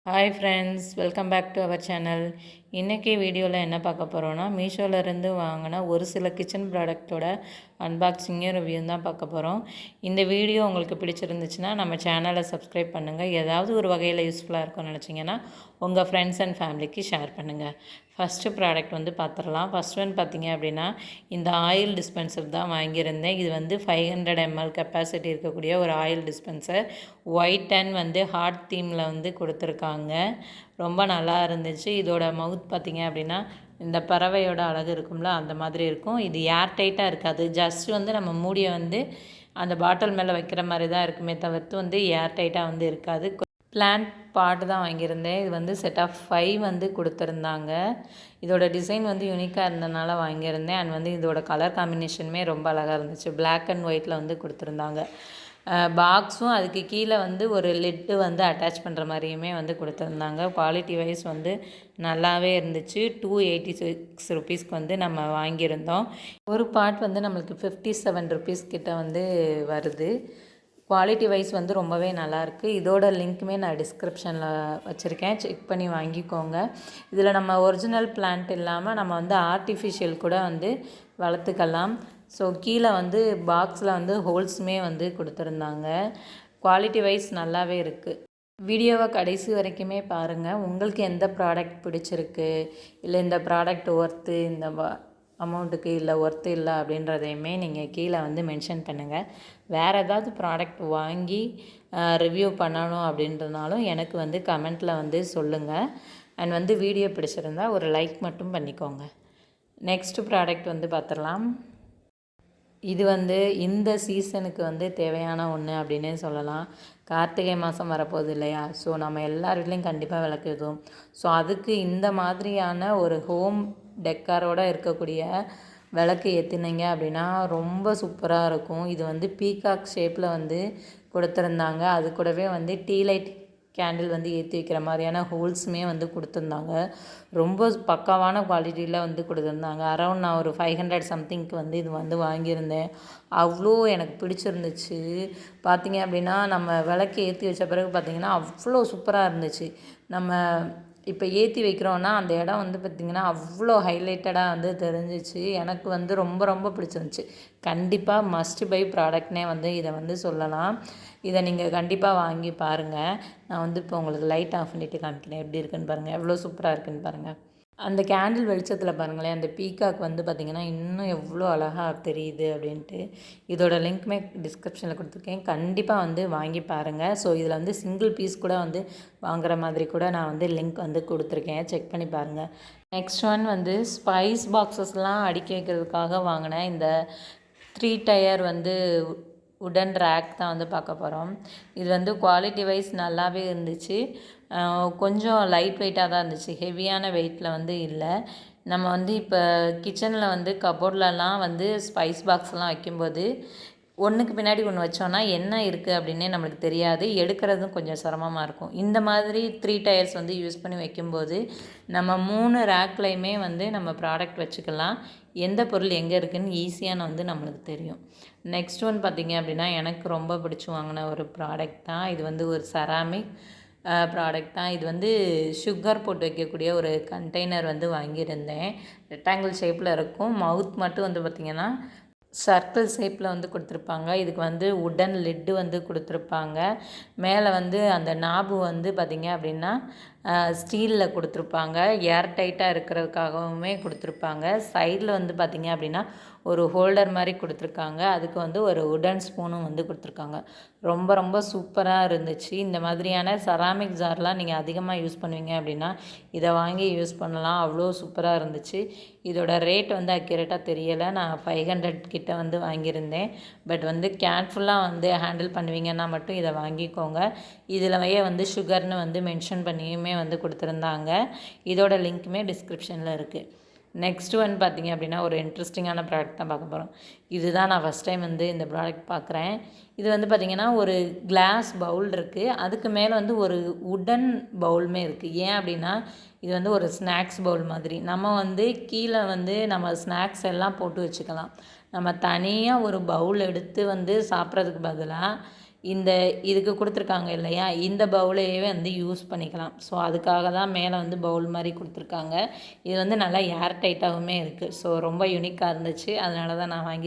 Hi friends, welcome back to our channel. இன்றைக்கி வீடியோவில் என்ன பார்க்க போகிறோன்னா, மீஷோவிலேருந்து வாங்கின ஒரு சில கிச்சன் ப்ராடக்ட்டோட அன்பாக்சிங்கும் ரிவ்யூவும் தான் பார்க்க போகிறோம். இந்த வீடியோ உங்களுக்கு பிடிச்சிருந்துச்சுன்னா நம்ம சேனலை சப்ஸ்கிரைப் பண்ணுங்கள். ஏதாவது ஒரு வகையில் யூஸ்ஃபுல்லாக இருக்கும்னு நினச்சிங்கன்னா உங்கள் ஃப்ரெண்ட்ஸ் அண்ட் ஃபேமிலிக்கு ஷேர் பண்ணுங்கள். ஃபஸ்ட்டு ப்ராடக்ட் பார்த்துடலாம். ஃபஸ்ட் ஒன் பார்த்திங்க அப்படின்னா, இந்த ஆயில் டிஸ்பென்சர் தான் வாங்கியிருந்தேன். இது 500 ml கெப்பாசிட்டி இருக்கக்கூடிய ஒரு oil dispenser. White and hard தீமில் கொடுத்துருக்காங்க. ரொம்ப நல்லா இருந்துச்சு. இதோட மவுத் பார்த்திங்க அப்படின்னா, இந்த பறவையோட அழகு இருக்கும்ல அந்த மாதிரி இருக்கும். இது ஏர் டைட்டாக இருக்காது. ஜஸ்ட் நம்ம மூடியை அந்த பாட்டில் மேலே வைக்கிற மாதிரி தான் இருக்குமே தவிர்த்து ஏர் டைட்டாக இருக்காது. பிளான்ட் பாட்டு தான் வாங்கியிருந்தேன். இது செட் ஆஃப் 5 கொடுத்துருந்தாங்க. இதோட டிசைன் யூனிக்காக இருந்தனால வாங்கியிருந்தேன். அண்ட் இதோட கலர் காம்பினேஷனுமே ரொம்ப அழகாக இருந்துச்சு. பிளாக் அண்ட் ஒயிட்டில் கொடுத்துருந்தாங்க. பாக்ஸும் அதுக்கு கீழே ஒரு லிட்டு அட்டாச் பண்ணுற மாதிரியுமே கொடுத்துருந்தாங்க. குவாலிட்டி வைஸ் நல்லாவே இருந்துச்சு. 286 ருபீஸ்க்கு நம்ம வாங்கியிருந்தோம். ஒரு பார்ட் நம்மளுக்கு 57 ருபீஸ் கிட்ட வருது. குவாலிட்டி வைஸ் ரொம்பவே நல்லாயிருக்கு. இதோட லிங்க்குமே நான் டிஸ்கிரிப்ஷனில் வச்சுருக்கேன், செக் பண்ணி வாங்கிக்கோங்க. இதில் நம்ம ஒரிஜினல் பிளான்ட் இல்லாமல் நம்ம ஆர்டிஃபிஷியல் கூட வளர்த்துக்கலாம். ஸோ கீழே பாக்ஸில் ஹோல்ஸுமே கொடுத்துருந்தாங்க. குவாலிட்டி வைஸ் நல்லாவே இருக்குது. வீடியோவை கடைசி வரைக்குமே பாருங்கள். உங்களுக்கு எந்த ப்ராடக்ட் பிடிச்சிருக்கு, இல்லை இந்த ப்ராடக்ட் ஒர்த்து இந்த அமௌண்ட்டுக்கு இல்லை ஒர்த்து இல்லை அப்படின்றதையுமே நீங்கள் கீழே மென்ஷன் பண்ணுங்கள். வேறு ஏதாவது ப்ராடக்ட் வாங்கி ரிவ்யூ பண்ணணும் அப்படின்றனாலும் எனக்கு கமெண்ட்டில் சொல்லுங்கள். அண்ட் வீடியோ பிடிச்சிருந்தால் ஒரு லைக் மட்டும் பண்ணிக்கோங்க. நெக்ஸ்ட்டு ப்ராடக்ட் பார்த்துடலாம். இது இந்த சீசனுக்கு தேவையான ஒன்று அப்படின்னே சொல்லலாம். கார்த்திகை மாதம் வரப்போகுது இல்லையா? ஸோ நம்ம எல்லார் வீட்லேயும் கண்டிப்பாக விளக்கு ஏற்றுவோம். ஸோ அதுக்கு இந்த மாதிரியான ஒரு ஹோம் டெக்காரோடு இருக்கக்கூடிய விளக்கு ஏற்றினீங்க அப்படின்னா ரொம்ப சூப்பராக இருக்கும். இது பீகாக் ஷேப்பில் கொடுத்துருந்தாங்க. அது கூடவே டீ லைட் கேண்டில் ஏற்றி வைக்கிற மாதிரியான ஹோல்ஸுமே கொடுத்துருந்தாங்க. ரொம்ப பக்காவான குவாலிட்டியில் கொடுத்துருந்தாங்க. அரௌண்ட் நான் ஒரு 500 சம்திங்க்கு இது வாங்கியிருந்தேன். அவ்வளோ எனக்கு பிடிச்சிருந்துச்சு. பார்த்திங்க அப்படின்னா நம்ம விளக்கு ஏற்றி வச்ச பிறகு பார்த்திங்கன்னா அவ்வளோ சூப்பராக இருந்துச்சு. நம்ம இப்போ ஏற்றி வைக்கிறோன்னா அந்த இடம் பார்த்திங்கன்னா அவ்வளோ ஹைலைட்டடாக தெரிஞ்சிச்சு. எனக்கு ரொம்ப ரொம்ப பிடிச்சிருந்துச்சி. கண்டிப்பாக மஸ்ட் பை ப்ராடக்ட்னே இதை சொல்லலாம். இதை நீங்கள் கண்டிப்பாக வாங்கி பாருங்கள். நான் இப்போ உங்களுக்கு லைட் ஆஃப் பண்ணிவிட்டு காமிக்கிறேன். எப்படி இருக்குன்னு பாருங்கள், எவ்வளோ சூப்பராக இருக்குன்னு பாருங்கள். அந்த கேண்டில் வெளிச்சத்தில் பாருங்களேன், அந்த பீகாக் பார்த்திங்கன்னா இன்னும் எவ்வளோ அழகாக தெரியுது அப்படின்ட்டு. இதோட லிங்க்குமே டிஸ்கிரிப்ஷனில் கொடுத்துருக்கேன். கண்டிப்பாக வாங்கி பாருங்கள். ஸோ இதில் சிங்கிள் பீஸ் கூட வாங்குகிற மாதிரி கூட நான் லிங்க் கொடுத்துருக்கேன், செக் பண்ணி பாருங்கள். நெக்ஸ்ட் ஒன் ஸ்பைஸ் பாக்ஸஸ்லாம் அடுக்கி வைக்கிறதுக்காக வாங்கினேன் இந்த 3 டயர் உடன் ரேக் தான் பார்க்க போகிறோம். இது குவாலிட்டி வைஸ் நல்லாவே இருந்துச்சு. கொஞ்சம் லைட் வெயிட்டாக தான் இருந்துச்சு. ஹெவியான வெயிட்டில் இல்லை. நம்ம இப்போ கிச்சனில் கபோர்ட்லலாம் ஸ்பைஸ் பாக்ஸ்லாம் வைக்கும்போது ஒன்றுக்கு பின்னாடி ஒன்று வச்சோன்னா என்ன இருக்குது அப்படின்னே நம்மளுக்கு தெரியாது. எடுக்கிறதும் கொஞ்சம் சிரமமாக இருக்கும். இந்த மாதிரி 3 டயர்ஸ் யூஸ் பண்ணி வைக்கும்போது நம்ம 3 ரேக்லையுமே நம்ம ப்ராடக்ட் வச்சுக்கலாம். எந்த பொருள் எங்கே இருக்குதுன்னு ஈஸியாக நம்மளுக்கு தெரியும். நெக்ஸ்ட் ஒன் பார்த்திங்க அப்படின்னா, எனக்கு ரொம்ப பிடிச்சி வாங்கின ஒரு ப்ராடக்ட் தான். இது ஒரு செராமிக் ப்ராடக்ட் தான். இது சுகர் போட்டு வைக்கக்கூடிய ஒரு கண்டெய்னர் வாங்கியிருந்தேன். ரெக்டாங்கிள் ஷேப்பில் இருக்கும். மவுத் மட்டும் பார்த்திங்கன்னா சர்க்கிள் ஷேப்பில் கொடுத்துருப்பாங்க. இதுக்கு உடன் லிட்டு கொடுத்துருப்பாங்க. மேலே அந்த நாபு பார்த்திங்க அப்படின்னா ஸ்டீலில் கொடுத்துருப்பாங்க. ஏர் டைட்டாக இருக்கிறதுக்காகவுமே கொடுத்துருப்பாங்க. சைடில் பார்த்திங்க அப்படின்னா ஒரு ஹோல்டர் மாதிரி கொடுத்துருக்காங்க. அதுக்கு ஒரு உடன் ஸ்பூனும் கொடுத்துருக்காங்க. ரொம்ப ரொம்ப சூப்பராக இருந்துச்சு. இந்த மாதிரியான செராமிக் ஜார்லாம் நீங்கள் அதிகமாக யூஸ் பண்ணுவீங்க அப்படின்னா இதை வாங்கி யூஸ் பண்ணலாம். அவ்வளோ சூப்பராக இருந்துச்சு. இதோட ரேட் அக்யூரேட்டாக தெரியலை. நான் 500 கிட்ட வாங்கியிருந்தேன். பட் கேர்ஃபுல்லாக ஹேண்டில் பண்ணுவீங்கன்னா மட்டும் இதை வாங்கிக்கோங்க. இதிலவே சுகர்னு மென்ஷன் பண்ணியுமே கொடுத்துருந்தாங்க. இதோட லிங்க்குமே டிஸ்கிரிப்ஷனில் இருக்குது. நெக்ஸ்ட் ஒன் பார்த்திங்க அப்படின்னா ஒரு இன்ட்ரெஸ்டிங்கான ப்ராடக்ட் தான் பார்க்க போகிறோம். இதுதான் நான் ஃபஸ்ட் டைம் இந்த ப்ராடக்ட் பார்க்குறேன். இது பார்த்திங்கன்னா ஒரு கிளாஸ் பவுல் இருக்குது. அதுக்கு மேலே ஒரு உடன் பவுலுமே இருக்குது. ஏன் அப்படின்னா இது ஒரு ஸ்நாக்ஸ் பவுல் மாதிரி. நம்ம கீழே நம்ம ஸ்நாக்ஸ் எல்லாம் போட்டு வச்சுக்கலாம். நம்ம தனியாக ஒரு பவுல் எடுத்து சாப்பிட்றதுக்கு பதிலாக இந்த இதுக்கு கொடுத்துருக்காங்க இல்லையா, இந்த பவுலையே வந்து யூஸ் பண்ணிக்கலாம். ஸோ அதுக்காக தான் மேலே வந்து பவுல் மாதிரி கொடுத்துருக்காங்க. இது வந்து நல்லா ஏர் டைட்டாகவுமே இருக்குது. ஸோ ரொம்ப யூனிக்காக இருந்துச்சு, அதனால தான் நான் வாங்கி